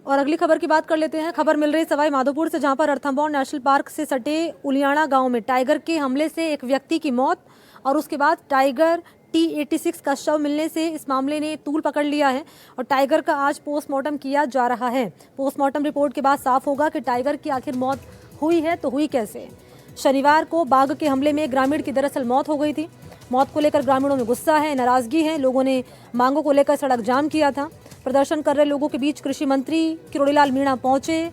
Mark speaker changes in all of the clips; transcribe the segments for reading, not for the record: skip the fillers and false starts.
Speaker 1: और अगली खबर की बात कर लेते हैं। खबर मिल रही सवाई माधोपुर से, जहां पर रणथंभौर नेशनल पार्क से सटे उलियाना गांव में टाइगर के हमले से एक व्यक्ति की मौत और उसके बाद टाइगर T86 का शव मिलने से इस मामले ने तूल पकड़ लिया है और टाइगर का आज पोस्टमार्टम किया जा रहा है। पोस्टमार्टम रिपोर्ट के बाद साफ होगा कि टाइगर की आखिर मौत हुई है तो हुई कैसे। शनिवार को बाघ के हमले में ग्रामीण की दरअसल मौत हो गई थी। मौत को लेकर ग्रामीणों में गुस्सा है, नाराजगी है। लोगों ने मांगों को लेकर सड़क जाम किया था। प्रदर्शन कर रहे लोगों के बीच कृषि मंत्री किरोड़ीलाल मीणा पहुंचे,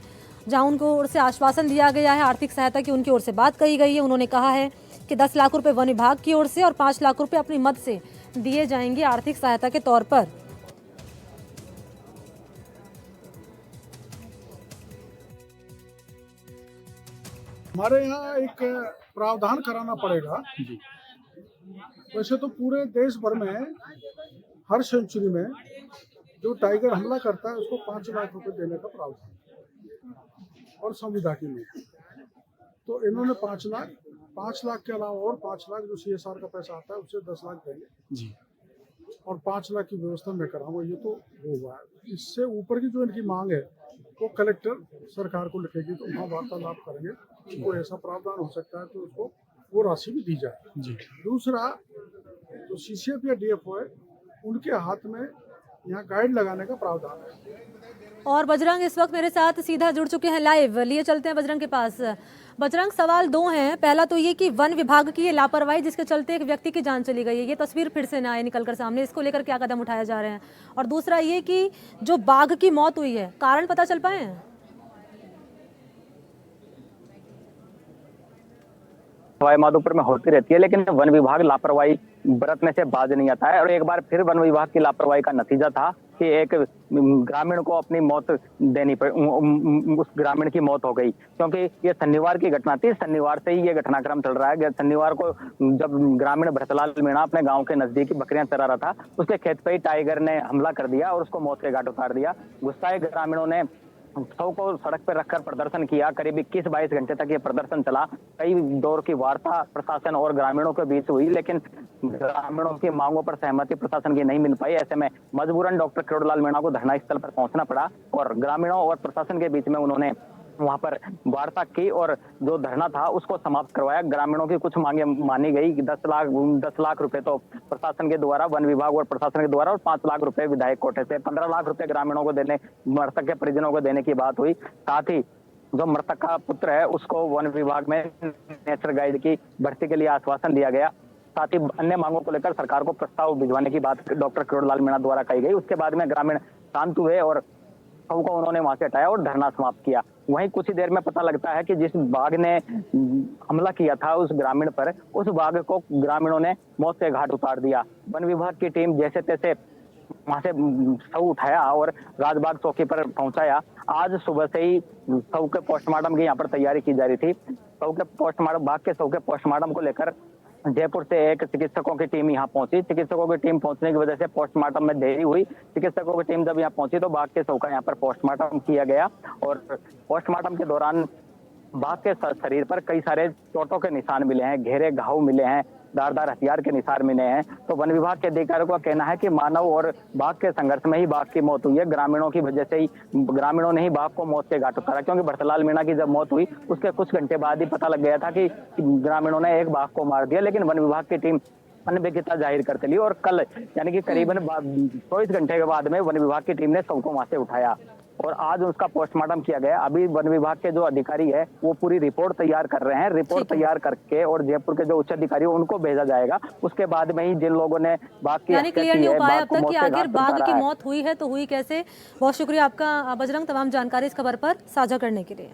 Speaker 1: जहां उनको ओर से आश्वासन दिया गया है, आर्थिक सहायता की उनकी ओर से बात कही गई है। उन्होंने कहा है कि 10 लाख रुपए वन विभाग की ओर से और 5 लाख रुपए अपनी मद से दिए जाएंगे आर्थिक सहायता के तौर पर।
Speaker 2: हमारे यहाँ एक प्रावधान कराना पड़ेगा। वैसे तो पूरे देश भर में हर सेंचुरी में जो टाइगर हमला करता है उसको 5 लाख रुपए देने का प्रावधान और संविदा की नीति। तो इन्होंने 5 लाख के अलावा और 5 लाख जो CSR का पैसा आता है उससे 10 लाख देंगे जी, और 5 लाख की व्यवस्था मैं कराऊंगा। ये तो होगा। इससे ऊपर की जो इनकी मांग है वो कलेक्टर सरकार को लिखेगी, तो वहाँ वार्तालाप करेंगे। कोई ऐसा प्रावधान हो सकता है तो उसको वो राशि भी दी जाए जी। दूसरा, जो CCF या DFO है उनके हाथ में यहाँ गाइड लगाने का प्रावधान है।
Speaker 1: और बजरंग इस वक्त मेरे साथ सीधा जुड़ चुके हैं लाइव, लिए चलते हैं बजरंग के पास। बजरंग, सवाल 2 हैं। पहला तो ये कि वन विभाग की ये लापरवाही जिसके चलते एक व्यक्ति की जान चली गई है, ये तस्वीर फिर से ना आए निकलकर सामने, इसको लेकर क्या कदम उठाए जा रहे हैं? और दूसरा ये कि जो बाघ की मौत हुई है, कारण पता चल पाए हैं?
Speaker 3: सवाई माधोपुर में होती रहती है, लेकिन वन विभाग लापरवाही बरतने से बाज नहीं आता है। और एक बार फिर वन विभाग की लापरवाही का नतीजा था कि एक ग्रामीण को अपनी मौत देनी पड़ी, उस ग्रामीण की मौत हो गई। क्योंकि ये शनिवार की घटना थी, शनिवार से ही ये घटनाक्रम चल रहा है। शनिवार को जब ग्रामीण भरतलाल मीणा अपने गांव के नजदीक बकरियां चरा रहा था, उसके खेत पे ही टाइगर ने हमला कर दिया और उसको मौत के घाट उतार दिया। गुस्साए ग्रामीणों ने शव को सड़क पर रखकर प्रदर्शन किया। करीब 21-22 घंटे तक ये प्रदर्शन चला। कई दौर की वार्ता प्रशासन और ग्रामीणों के बीच हुई, लेकिन ग्रामीणों की मांगों पर सहमति प्रशासन की नहीं मिल पाई। ऐसे में मजबूरन डॉक्टर किरोड़ीलाल मीणा को धरना स्थल पर पहुंचना पड़ा और ग्रामीणों और प्रशासन के बीच में उन्होंने वहां पर वार्ता की और जो धरना था उसको समाप्त करवाया। ग्रामीणों की कुछ मांगे मानी गई। 10 लाख रुपए तो प्रशासन के द्वारा, वन विभाग और प्रशासन के द्वारा, और 5 लाख रुपए विधायक कोटे से, 15 लाख रुपए ग्रामीणों को देने, मृतक के परिजनों को देने की बात हुई। साथ ही जो मृतक का पुत्र है उसको वन विभाग में नेचर गाइड की भर्ती के लिए आश्वासन दिया गया। साथ ही अन्य मांगों को लेकर सरकार को प्रस्ताव भिजवाने की बात डॉक्टर किरोड़ीलाल मीणा द्वारा कही गई। उसके बाद में ग्रामीण शांत हुए और शव को उन्होंने वहां से हटाया और धरना समाप्त किया। वहीं कुछ ही देर में पता लगता है कि जिस बाघ ने हमला किया था उस ग्रामीण पर, उस बाघ को ग्रामीणों ने मौत के घाट उतार दिया। वन विभाग की टीम जैसे तैसे वहां से शव उठाया और राजबाग चौकी पर पहुंचाया। आज सुबह से ही शव के पोस्टमार्टम की यहाँ पर तैयारी की जा रही थी। शव के पोस्टमार्टम, बाघ के शव के पोस्टमार्टम को लेकर जयपुर से एक चिकित्सकों की टीम यहाँ पहुंची। चिकित्सकों की टीम पहुंचने की वजह से पोस्टमार्टम में देरी हुई। चिकित्सकों की टीम जब यहाँ पहुंची तो बाघ के शव का यहाँ पर पोस्टमार्टम किया गया और पोस्टमार्टम के दौरान बाघ के शरीर पर कई सारे चोटों के निशान मिले हैं, गहरे घाव मिले हैं, धारदार हथियार के निशान मिले हैं। तो वन विभाग के अधिकारियों का कहना है कि मानव और बाघ के संघर्ष में ही बाघ की मौत हुई है। ग्रामीणों की वजह से ही, ग्रामीणों ने ही बाघ को मौत के घाट उतारा। क्योंकि भरतलाल मीणा की जब मौत हुई उसके कुछ घंटे बाद ही पता लग गया था कि ग्रामीणों ने एक बाघ को मार दिया, लेकिन वन विभाग की टीम अनभिज्ञता जाहिर कर चली और कल यानी कि करीबन 24 घंटे के बाद में वन विभाग की टीम ने शव को वहां से उठाया और आज उसका पोस्टमार्टम किया गया। अभी वन विभाग के जो अधिकारी है वो पूरी रिपोर्ट तैयार कर रहे हैं। रिपोर्ट तैयार करके और जयपुर के जो उच्च अधिकारी उनको भेजा जाएगा। उसके बाद में ही जिन लोगों ने बाघ की
Speaker 1: यानी क्लियर नहीं हो पाया अब तक कि आखिर बाघ की मौत हुई है तो हुई कैसे। बहुत शुक्रिया आपका बजरंग, तमाम जानकारी इस खबर पर साझा करने के लिए।